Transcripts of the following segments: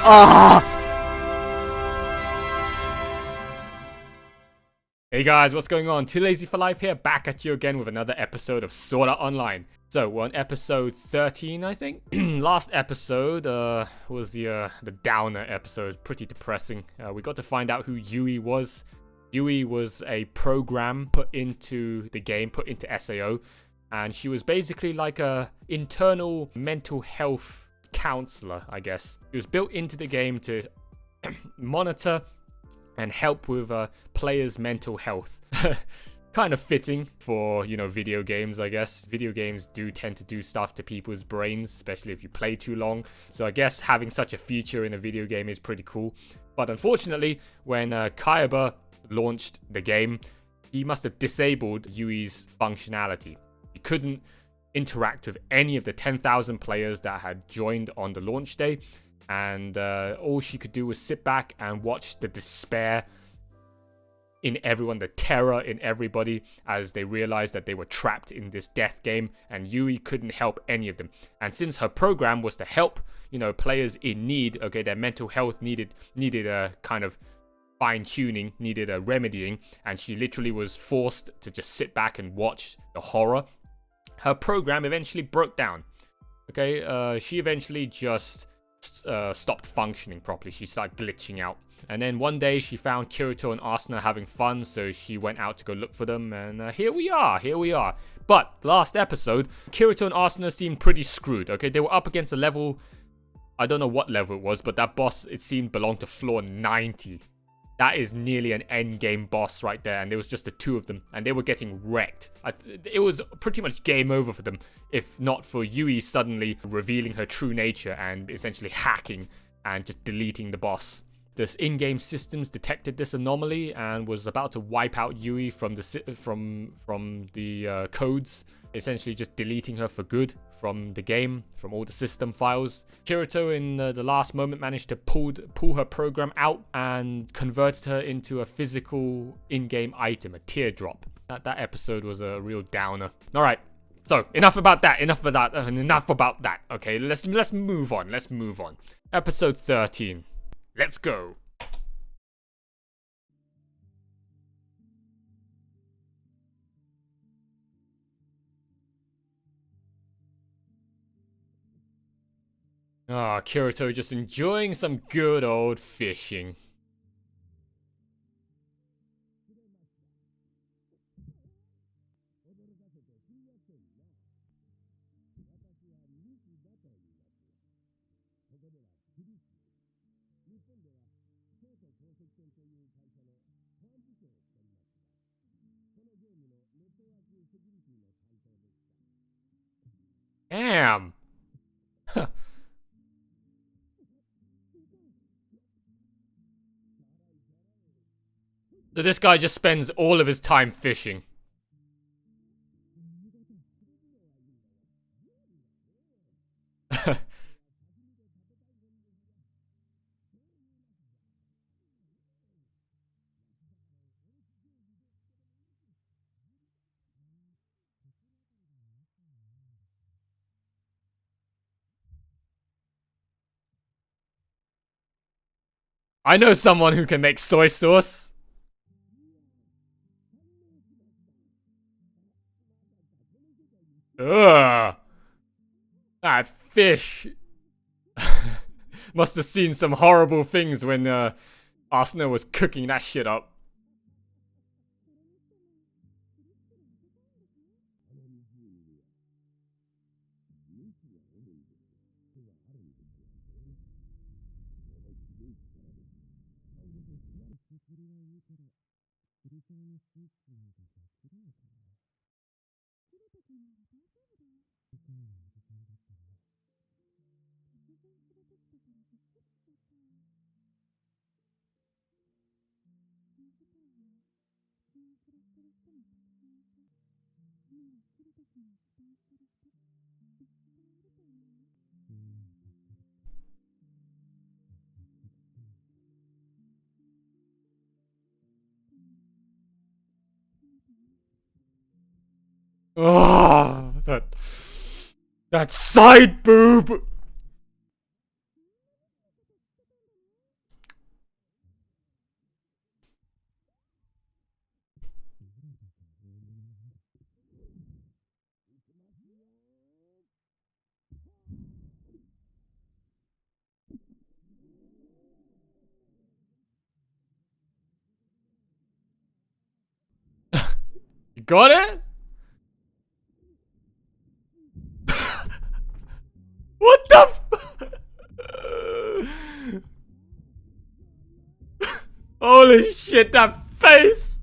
Ah! Hey guys, what's going on? Too Lazy for Life here, back at you again with another episode of Sword Art Online. So, we're on episode 13, I think. Last episode was the downer episode, pretty depressing. We got to find out who Yui was. Yui was a program put into the game, put into SAO, and she was basically like a internal mental health counselor, I guess. She was built into the game to monitor and help with players' mental health. Kind of fitting for, you know, video games, I guess. Video games do tend to do stuff to people's brains, especially if you play too long. So I guess having such a feature in a video game is pretty cool. But unfortunately, when Kayaba launched the game, he must have disabled Yui's functionality. He couldn't interact with any of the 10,000 players that had joined on the launch day. And all she could do was sit back and watch the despair in everyone, the terror in everybody, as they realized that they were trapped in this death game, and Yui couldn't help any of them. And since her program was to help, you know, players in need, okay, their mental health needed a kind of fine-tuning, needed a remedying, and she literally was forced to just sit back and watch the horror. Her program eventually broke down. Okay, she eventually just stopped functioning properly. She started glitching out. And then one day she found Kirito and Asuna having fun, so she went out to go look for them, and here we are. But last episode, Kirito and Asuna seemed pretty screwed. Okay, they were up against a level, I don't know what level it was, but that boss, it seemed, belonged to floor 90. That is nearly an endgame boss right there, and there was just the two of them, and they were getting wrecked. It was pretty much game over for them, if not for Yui suddenly revealing her true nature and essentially hacking and just deleting the boss. The in-game systems detected this anomaly and was about to wipe out Yui from the codes, essentially just deleting her for good from the game, from all the system files. Kirito, in the last moment, managed to pull her program out and converted her into a physical in-game item, a teardrop. That episode was a real downer. All right, so enough about that. Okay, let's move on. Episode 13. Let's go. Ah, Kirito just enjoying some good old fishing. Damn. So this guy just spends all of his time fishing. I know someone who can make soy sauce. Ugh. That fish must have seen some horrible things when Asuna was cooking that shit up. Oh, that side boob. You got it? What the Holy shit, that face!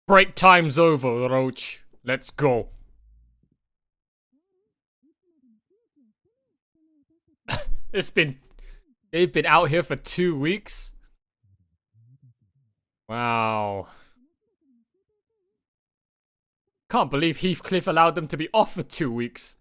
Break time's over, Roach. Let's go. It's been... They've been out here for 2 weeks? Wow. Can't believe Heathcliff allowed them to be off for 2 weeks.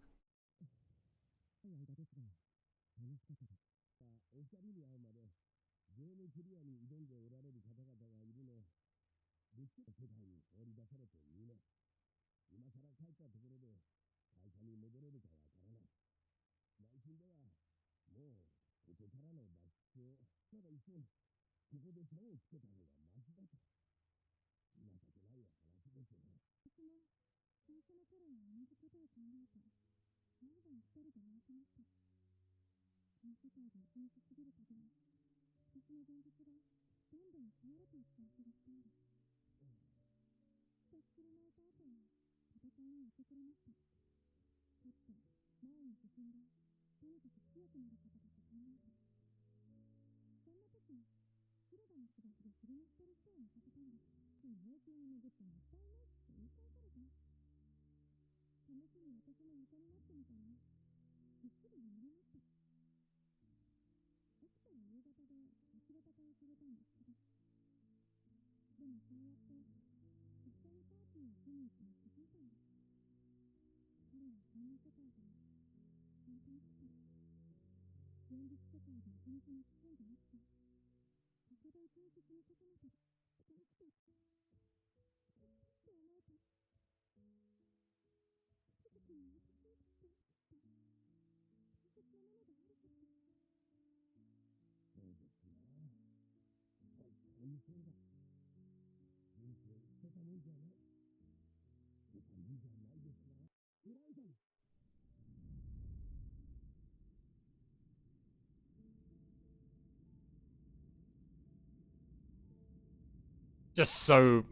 Just so...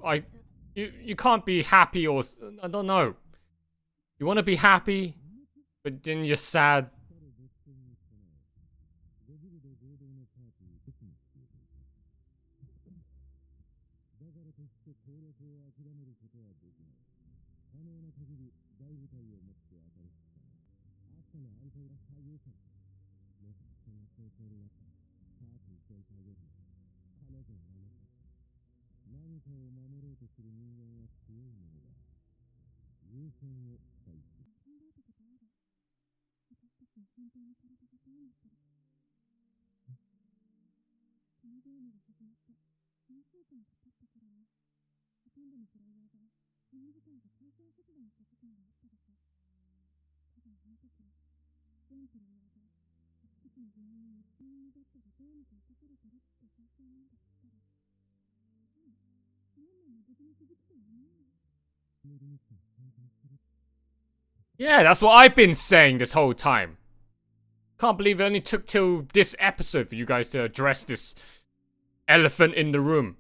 You can't be happy or... I don't know. You want to be happy, but then you're sad. Yeah, that's what I've been saying this whole time. Can't believe it only took till this episode for you guys to address this elephant in the room.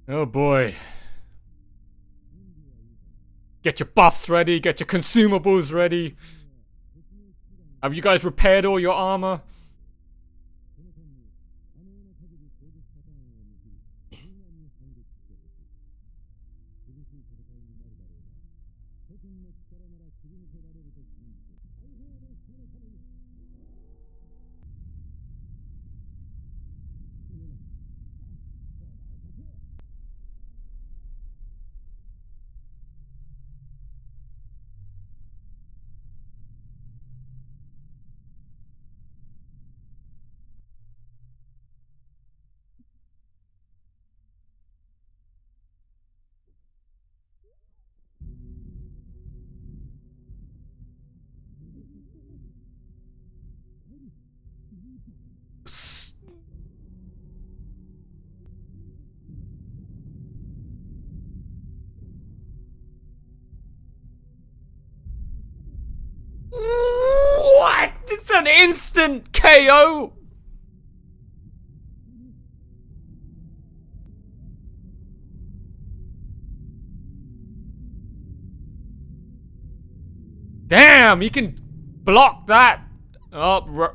Oh boy. Get your buffs ready, get your consumables ready. Have you guys repaired all your armor? What? It's an instant KO! Damn, you can block that. Oh,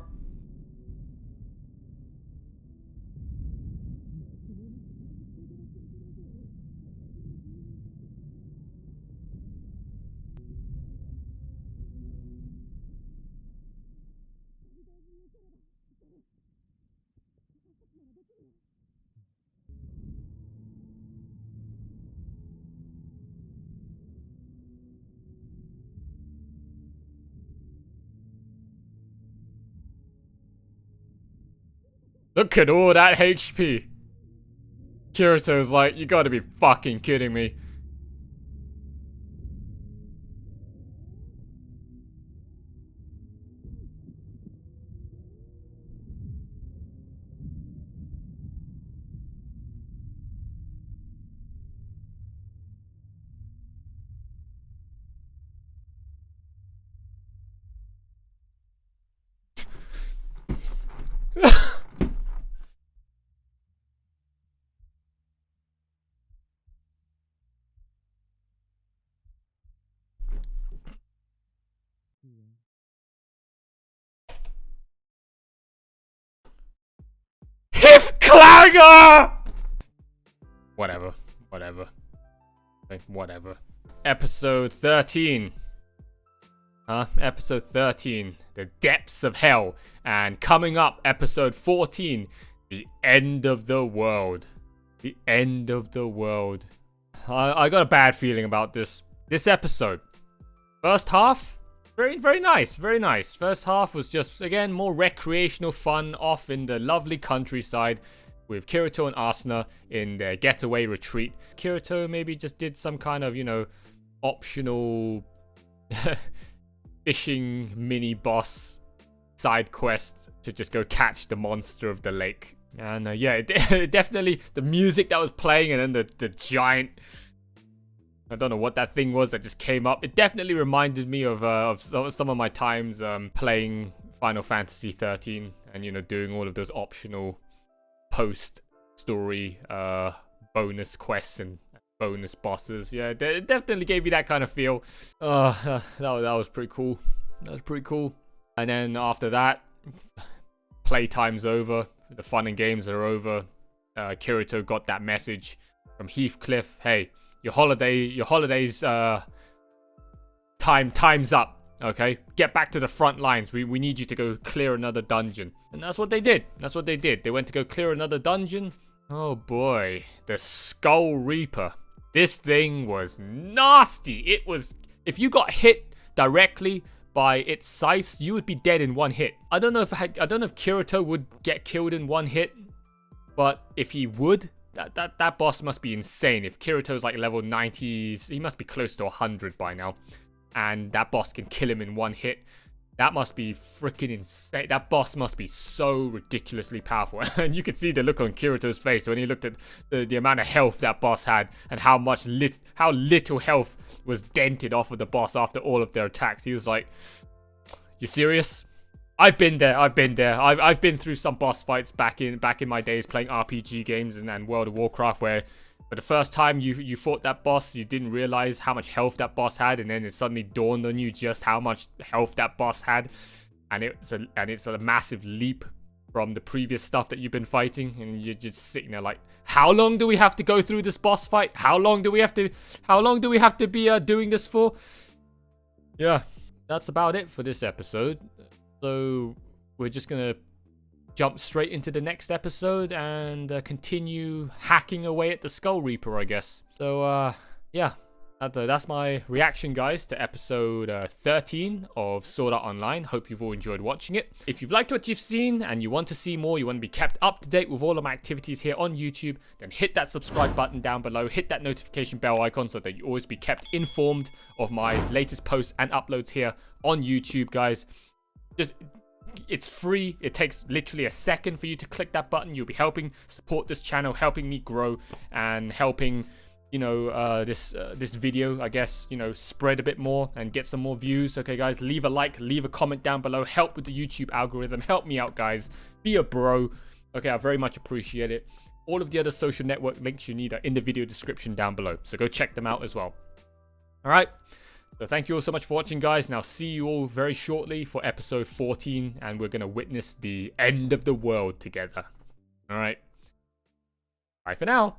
look at all that HP. Kirito's like, you gotta be fucking kidding me. Hif Clanger! Whatever. Whatever. Episode 13. Episode 13. The Depths of Hell. And coming up, episode 14. The End of the World. The End of the World. I got a bad feeling about this episode. First half, very nice, very nice. First half was just, again, more recreational fun off in the lovely countryside with Kirito and Asuna in their getaway retreat. Kirito maybe just did some kind of, optional fishing mini boss side quest to just go catch the monster of the lake. And yeah, definitely the music that was playing and then the giant... I don't know what that thing was that just came up. It definitely reminded me of some of my times playing Final Fantasy 13 and, doing all of those optional post-story bonus quests and bonus bosses. Yeah, it definitely gave me that kind of feel. That was pretty cool. That was pretty cool. And then after that, playtime's over. The fun and games are over. Kirito got that message from Heathcliff. Hey, your holiday's time's up. Okay, get back to the front lines. We need you to go clear another dungeon. And that's what they did. They went to go clear another dungeon. Oh boy, the Skull Reaper. This thing was nasty. It was, if you got hit directly by its scythes, you would be dead in one hit. I don't know if Kirito would get killed in one hit, but if he would, that boss must be insane. If Kirito's like level 90s, he must be close to 100 by now, and that boss can kill him in one hit. That must be freaking insane. That boss must be so ridiculously powerful. And you could see the look on Kirito's face when he looked at the amount of health that boss had and how little health was dented off of the boss after all of their attacks. He was like, "You serious?" I've been there. I've been through some boss fights back in my days playing RPG games and World of Warcraft, where for the first time you fought that boss, you didn't realize how much health that boss had, and then it suddenly dawned on you just how much health that boss had, and it's a massive leap from the previous stuff that you've been fighting, and you're just sitting there like, how long do we have to go through this boss fight? How long do we have to be doing this for? Yeah, that's about it for this episode. So we're just gonna jump straight into the next episode and continue hacking away at the Skull Reaper, I guess. So yeah, that's my reaction, guys, to episode 13 of Sword Art Online. Hope you've all enjoyed watching it. If you've liked what you've seen and you want to see more, you want to be kept up to date with all of my activities here on YouTube, then hit that subscribe button down below, hit that notification bell icon so that you always be kept informed of my latest posts and uploads here on YouTube, guys. It's free. It takes literally a second for you to click that button. You'll be helping support this channel, helping me grow, and helping, you know, this video, I guess, you know, spread a bit more and get some more views. Okay, guys, leave a like, leave a comment down below. Help with the YouTube algorithm. Help me out, guys. Be a bro. Okay, I very much appreciate it. All of the other social network links you need are in the video description down below, so go check them out as well. All right. So thank you all so much for watching, guys, and I'll see you all very shortly for episode 14, and we're going to witness the end of the world together. All right. Bye for now.